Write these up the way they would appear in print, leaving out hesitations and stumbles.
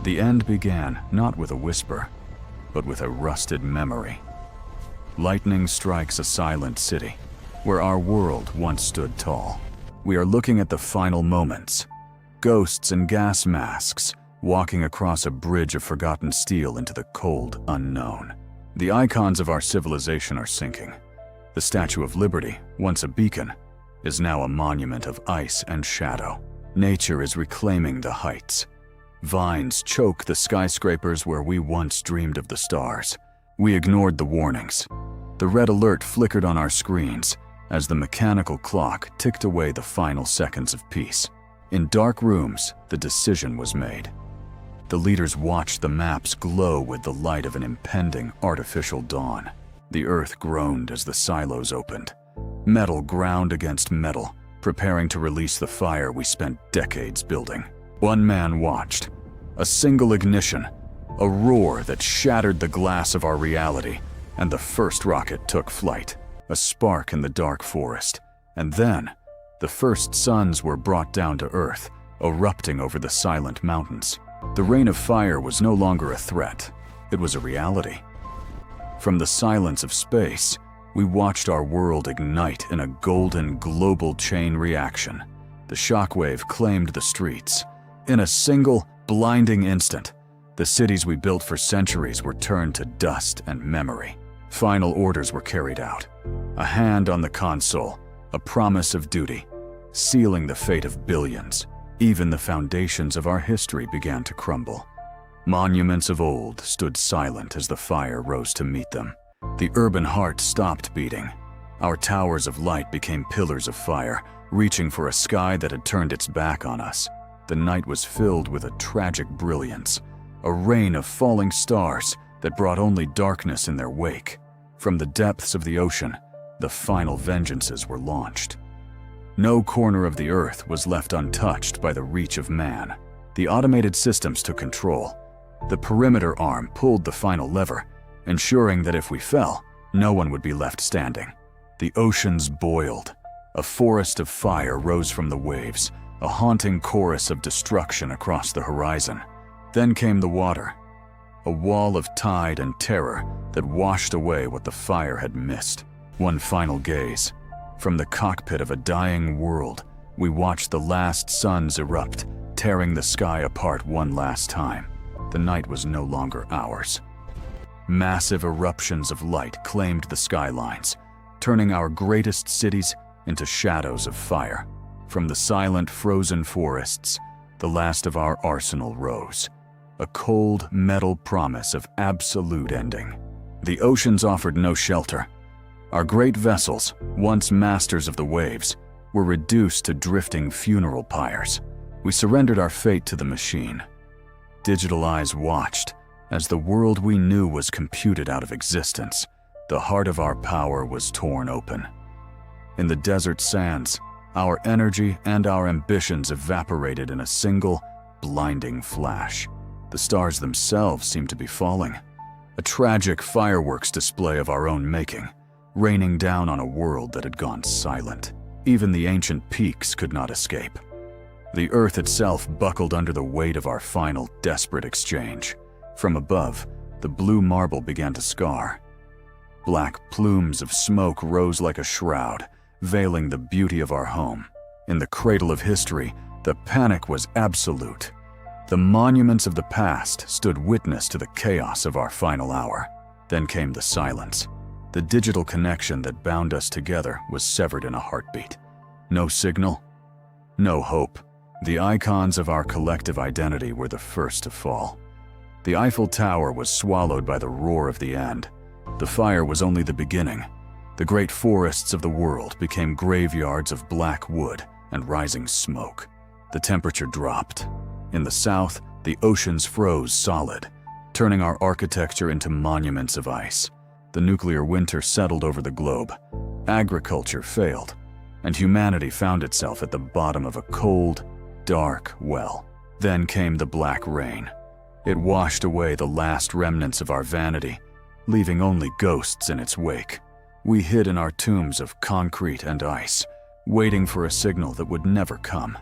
The end began not with a whisper, but with a rusted memory. Lightning strikes a silent city, where our world once stood tall. We are looking at the final moments. Ghosts in gas masks, walking across a bridge of forgotten steel into the cold unknown. The icons of our civilization are sinking. The Statue of Liberty, once a beacon, is now a monument of ice and shadow. Nature is reclaiming the heights. Vines choke the skyscrapers where we once dreamed of the stars. We ignored the warnings. The red alert flickered on our screens as the mechanical clock ticked away the final seconds of peace. In dark rooms, the decision was made. The leaders watched the maps glow with the light of an impending artificial dawn. The earth groaned as the silos opened. Metal ground against metal, preparing to release the fire we spent decades building. One man watched. A single ignition, a roar that shattered the glass of our reality, and the first rocket took flight. A spark in the dark forest. And then, the first suns were brought down to earth, erupting over the silent mountains. The rain of fire was no longer a threat. It was a reality. From the silence of space, we watched our world ignite in a golden global chain reaction. The shockwave claimed the streets. In a single, blinding instant, the cities we built for centuries were turned to dust and memory. Final orders were carried out. A hand on the console, a promise of duty, sealing the fate of billions. Even the foundations of our history began to crumble. Monuments of old stood silent as the fire rose to meet them. The urban heart stopped beating. Our towers of light became pillars of fire, reaching for a sky that had turned its back on us. The night was filled with a tragic brilliance, a rain of falling stars that brought only darkness in their wake. From the depths of the ocean, the final vengeances were launched. No corner of the earth was left untouched by the reach of man. The automated systems took control. The perimeter arm pulled the final lever, ensuring that if we fell, no one would be left standing. The oceans boiled. A forest of fire rose from the waves, a haunting chorus of destruction across the horizon. Then came the water, a wall of tide and terror that washed away what the fire had missed. One final gaze. From the cockpit of a dying world, we watched the last suns erupt, tearing the sky apart one last time. The night was no longer ours. Massive eruptions of light claimed the skylines, turning our greatest cities into shadows of fire. From the silent, frozen forests, the last of our arsenal rose, a cold, metal promise of absolute ending. The oceans offered no shelter. Our great vessels, once masters of the waves, were reduced to drifting funeral pyres. We surrendered our fate to the machine. Digital eyes watched as the world we knew was computed out of existence. The heart of our power was torn open. In the desert sands, our energy and our ambitions evaporated in a single, blinding flash. The stars themselves seemed to be falling. A tragic fireworks display of our own making, raining down on a world that had gone silent. Even the ancient peaks could not escape. The earth itself buckled under the weight of our final, desperate exchange. From above, the blue marble began to scar. Black plumes of smoke rose like a shroud, veiling the beauty of our home. In the cradle of history, the panic was absolute. The monuments of the past stood witness to the chaos of our final hour. Then came the silence. The digital connection that bound us together was severed in a heartbeat. No signal, no hope. The icons of our collective identity were the first to fall. The Eiffel Tower was swallowed by the roar of the end. The fire was only the beginning. The great forests of the world became graveyards of black wood and rising smoke. The temperature dropped. In the south, the oceans froze solid, turning our architecture into monuments of ice. The nuclear winter settled over the globe. Agriculture failed, and humanity found itself at the bottom of a cold, dark well. Then came the black rain. It washed away the last remnants of our vanity, leaving only ghosts in its wake. We hid in our tombs of concrete and ice, waiting for a signal that would never come.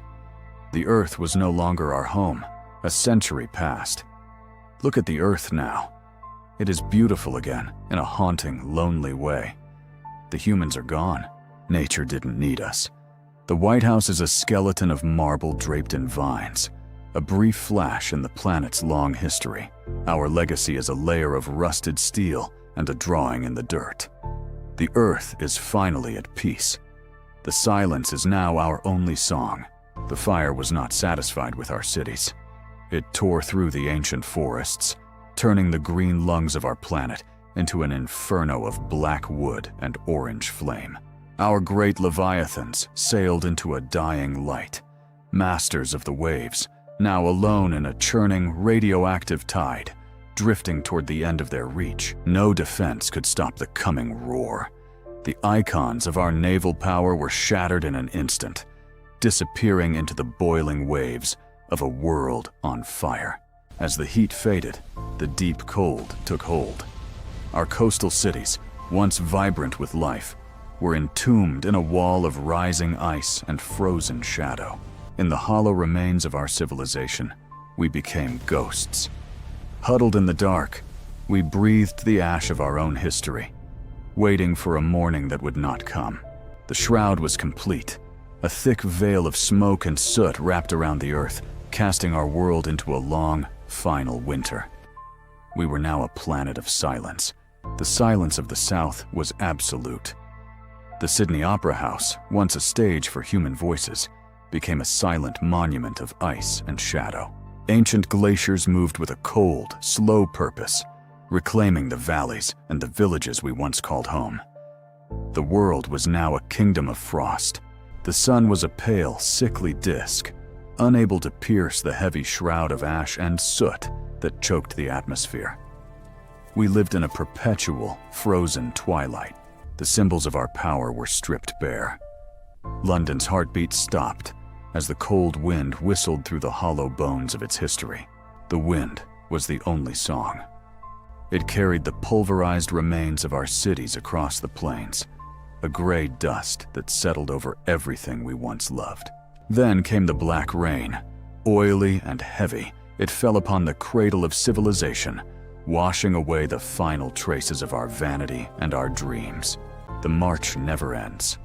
The earth was no longer our home. A century passed, Look at the Earth now. It is beautiful again, in a haunting, lonely way. The humans are gone. Nature didn't need us. The White House is a skeleton of marble draped in vines, a brief flash in the planet's long history. Our legacy is a layer of rusted steel and a drawing in the dirt. The Earth is finally at peace. The silence is now our only song. The fire was not satisfied with our cities. It tore through the ancient forests, turning the green lungs of our planet into an inferno of black wood and orange flame. Our great leviathans sailed into a dying light, masters of the waves, now alone in a churning, radioactive tide, drifting toward the end of their reach. No defense could stop the coming roar. The icons of our naval power were shattered in an instant, disappearing into the boiling waves of a world on fire. As the heat faded, the deep cold took hold. Our coastal cities, once vibrant with life, were entombed in a wall of rising ice and frozen shadow. In the hollow remains of our civilization, we became ghosts. Huddled in the dark, we breathed the ash of our own history, waiting for a morning that would not come. The shroud was complete, a thick veil of smoke and soot wrapped around the earth, casting our world into a long, final winter. We were now a planet of silence. The silence of the South was absolute. The Sydney Opera House, once a stage for human voices, became a silent monument of ice and shadow. Ancient glaciers moved with a cold, slow purpose, reclaiming the valleys and the villages we once called home. The world was now a kingdom of frost. The sun was a pale, sickly disk, unable to pierce the heavy shroud of ash and soot that choked the atmosphere. We lived in a perpetual, frozen twilight. The symbols of our power were stripped bare. London's heartbeat stopped as the cold wind whistled through the hollow bones of its history. The wind was the only song. It carried the pulverized remains of our cities across the plains, a gray dust that settled over everything we once loved. Then came the black rain. Oily and heavy, it fell upon the cradle of civilization, washing away the final traces of our vanity and our dreams. The march never ends.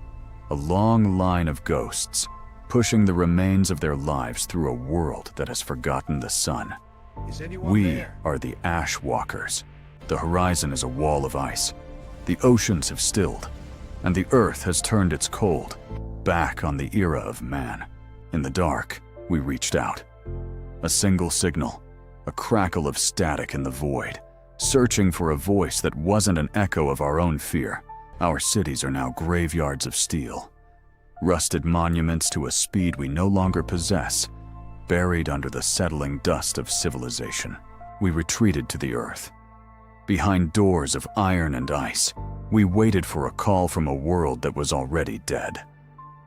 A long line of ghosts, pushing the remains of their lives through a world that has forgotten the sun. We are the Ash Walkers. The horizon is a wall of ice. The oceans have stilled, and the earth has turned its cold back on the era of man. In the dark, we reached out. A single signal, a crackle of static in the void, searching for a voice that wasn't an echo of our own fear. Our cities are now graveyards of steel, rusted monuments to a speed we no longer possess, buried under the settling dust of civilization. We retreated to the earth. Behind doors of iron and ice, we waited for a call from a world that was already dead.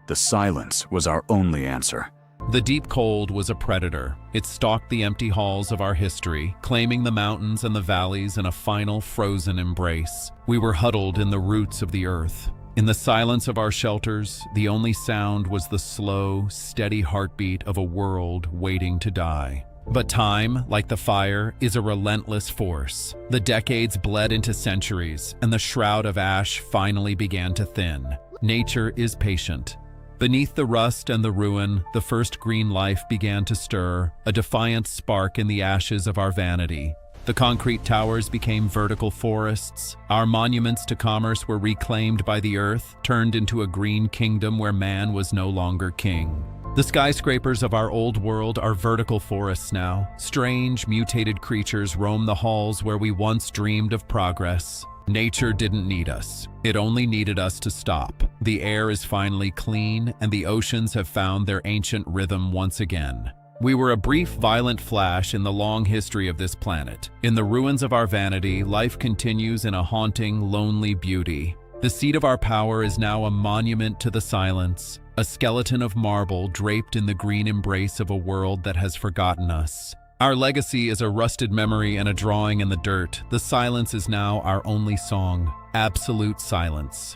The silence was our only answer. The deep cold was a predator. It stalked the empty halls of our history, claiming the mountains and the valleys in a final frozen embrace. We were huddled in the roots of the earth. In the silence of our shelters, the only sound was the slow, steady heartbeat of a world waiting to die. But time, like the fire, is a relentless force. The decades bled into centuries, and the shroud of ash finally began to thin. Nature is patient. Beneath the rust and the ruin, the first green life began to stir, a defiant spark in the ashes of our vanity. The concrete towers became vertical forests. Our monuments to commerce were reclaimed by the earth, turned into a green kingdom where man was no longer king. The skyscrapers of our old world are vertical forests now. Strange, mutated creatures roam the halls where we once dreamed of progress. Nature didn't need us. It only needed us to stop. The air is finally clean, and the oceans have found their ancient rhythm once again. We were a brief, violent flash in the long history of this planet. In the ruins of our vanity, life continues in a haunting, lonely beauty. The seat of our power is now a monument to the silence, a skeleton of marble draped in the green embrace of a world that has forgotten us. Our legacy is a rusted memory and a drawing in the dirt. The silence is now our only song. Absolute silence.